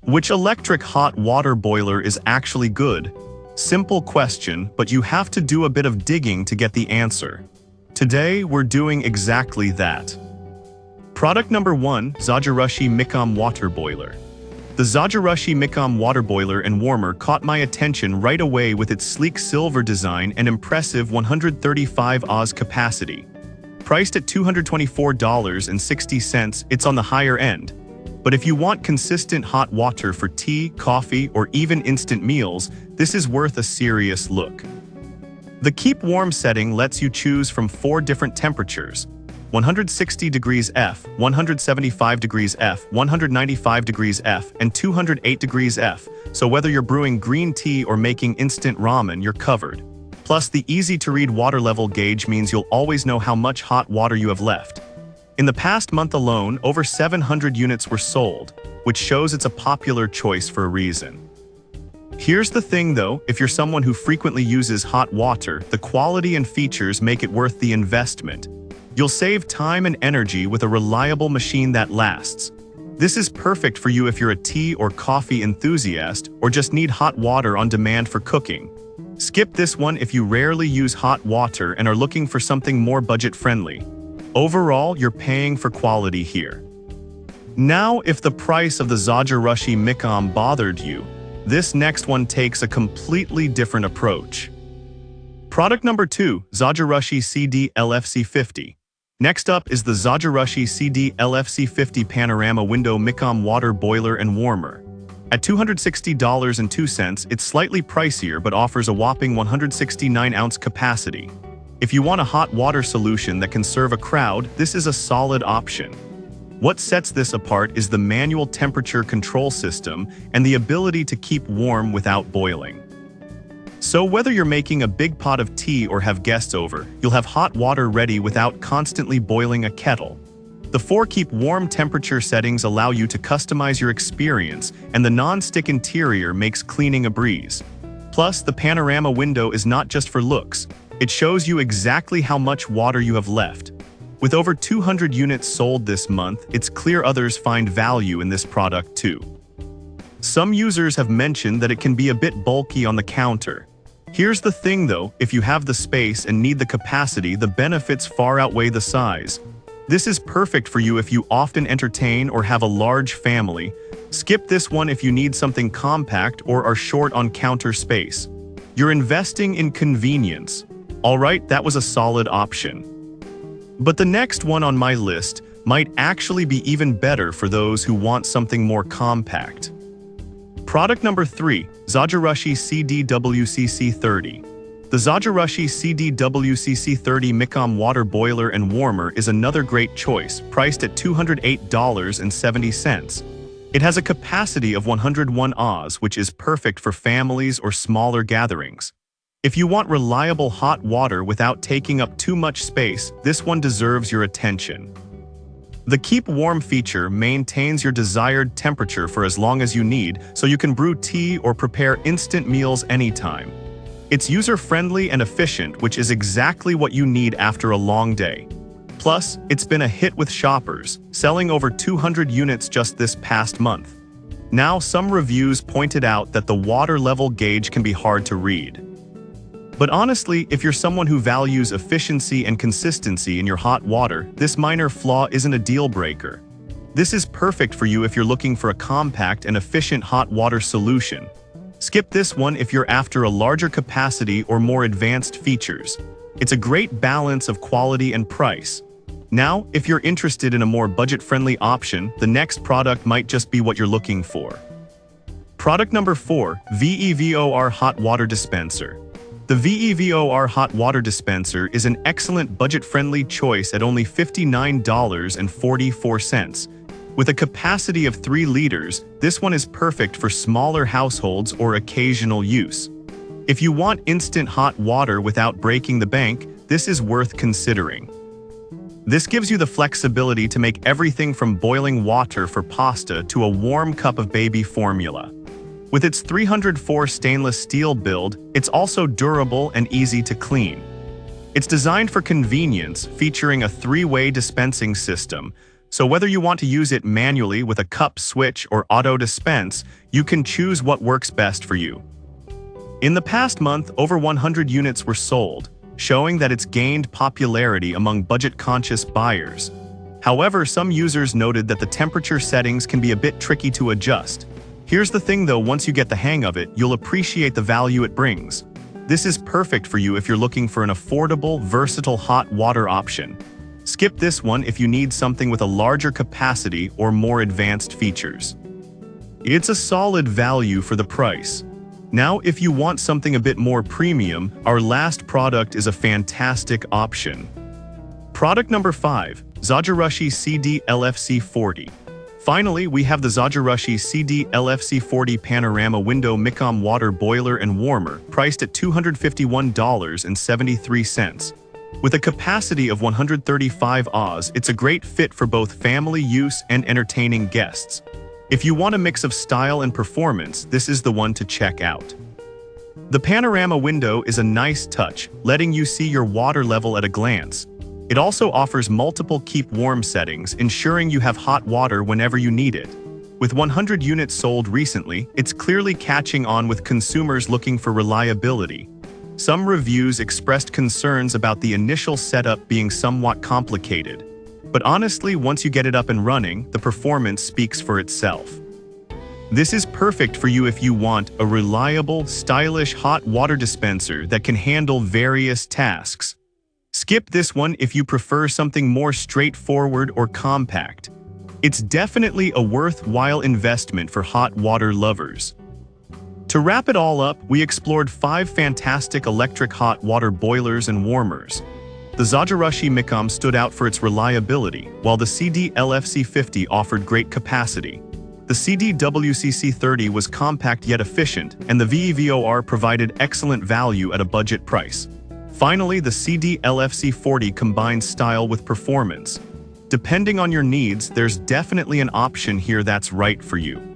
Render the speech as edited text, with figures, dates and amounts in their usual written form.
Which electric hot water boiler is actually good? Simple question, but you have to do a bit of digging to get the answer. Today, we're doing exactly that. Product number 1, Zhajirushi Micom Water Boiler. The Zhajirushi Micom water boiler and warmer caught my attention right away with its sleek silver design and impressive 135 Oz capacity. Priced at $224.60, it's on the higher end. But if you want consistent hot water for tea, coffee, or even instant meals, this is worth a serious look. The Keep Warm setting lets you choose from 4 different temperatures: 160 degrees F, 175 degrees F, 195 degrees F, and 208 degrees F, so whether you're brewing green tea or making instant ramen, you're covered. Plus, the easy-to-read water level gauge means you'll always know how much hot water you have left. In the past month alone, over 700 units were sold, which shows it's a popular choice for a reason. Here's the thing though, if you're someone who frequently uses hot water, the quality and features make it worth the investment. You'll save time and energy with a reliable machine that lasts. This is perfect for you if you're a tea or coffee enthusiast or just need hot water on demand for cooking. Skip this one if you rarely use hot water and are looking for something more budget-friendly. Overall, you're paying for quality here. Now, if the price of the Zhajirushi Micom bothered you, this next one takes a completely different approach. Product number 2, Zhajirushi CD LFC50. Next up is the Zhajirushi CD LFC50 Panorama Window Micom Water Boiler and Warmer. At $260.02, it's slightly pricier but offers a whopping 169-ounce capacity. If you want a hot water solution that can serve a crowd, this is a solid option. What sets this apart is the manual temperature control system and the ability to keep warm without boiling. So whether you're making a big pot of tea or have guests over, you'll have hot water ready without constantly boiling a kettle. The 4 keep warm temperature settings allow you to customize your experience, and the non-stick interior makes cleaning a breeze. Plus, the panorama window is not just for looks. It shows you exactly how much water you have left. With over 200 units sold this month, it's clear others find value in this product too. Some users have mentioned that it can be a bit bulky on the counter. Here's the thing though, if you have the space and need the capacity, the benefits far outweigh the size. This is perfect for you if you often entertain or have a large family. Skip this one if you need something compact or are short on counter space. You're investing in convenience. Alright, that was a solid option. But the next one on my list might actually be even better for those who want something more compact. Product number 3, Zhajirushi CDWCC30. The Zhajirushi CDWCC30 Micom Water Boiler and Warmer is another great choice, priced at $208.70. It has a capacity of 101 Oz, which is perfect for families or smaller gatherings. If you want reliable hot water without taking up too much space, this one deserves your attention. The Keep Warm feature maintains your desired temperature for as long as you need, so you can brew tea or prepare instant meals anytime. It's user-friendly and efficient, which is exactly what you need after a long day. Plus, it's been a hit with shoppers, selling over 200 units just this past month. Now, some reviews pointed out that the water level gauge can be hard to read. But honestly, if you're someone who values efficiency and consistency in your hot water, this minor flaw isn't a deal breaker. This is perfect for you if you're looking for a compact and efficient hot water solution. Skip this one if you're after a larger capacity or more advanced features. It's a great balance of quality and price. Now, if you're interested in a more budget-friendly option, the next product might just be what you're looking for. Product number 4, VEVOR Hot Water Dispenser. The VEVOR Hot Water Dispenser is an excellent budget-friendly choice at only $59.44. With a capacity of 3 liters, this one is perfect for smaller households or occasional use. If you want instant hot water without breaking the bank, this is worth considering. This gives you the flexibility to make everything from boiling water for pasta to a warm cup of baby formula. With its 304 stainless steel build, it's also durable and easy to clean. It's designed for convenience, featuring a 3-way dispensing system, So whether you want to use it manually with a cup switch or auto dispense, you can choose what works best for you. In the past month, over 100 units were sold, showing that it's gained popularity among budget-conscious buyers. However, some users noted that the temperature settings can be a bit tricky to adjust. Here's the thing though, once you get the hang of it, you'll appreciate the value it brings. This is perfect for you if you're looking for an affordable, versatile hot water option. Skip this one if you need something with a larger capacity or more advanced features. It's a solid value for the price. Now, if you want something a bit more premium, our last product is a fantastic option. Product number 5, Zhajirushi CD LFC40. Finally, we have the Zhajirushi CD LFC40 Panorama Window Micom Water Boiler and Warmer, priced at $251.73. With a capacity of 135 Ahs, it's a great fit for both family use and entertaining guests. If you want a mix of style and performance, this is the one to check out. The panorama window is a nice touch, letting you see your water level at a glance. It also offers multiple keep warm settings, ensuring you have hot water whenever you need it. With 100 units sold recently, it's clearly catching on with consumers looking for reliability. Some reviews expressed concerns about the initial setup being somewhat complicated. But honestly, once you get it up and running, the performance speaks for itself. This is perfect for you if you want a reliable, stylish hot water dispenser that can handle various tasks. Skip this one if you prefer something more straightforward or compact. It's definitely a worthwhile investment for hot water lovers. To wrap it all up, we explored 5 fantastic electric hot water boilers and warmers. The Zhajirushi Micom stood out for its reliability, while the CD LFC50 offered great capacity. The CD WCC30 was compact yet efficient, and the VEVOR provided excellent value at a budget price. Finally, the CD LFC40 combines style with performance. Depending on your needs, there's definitely an option here that's right for you.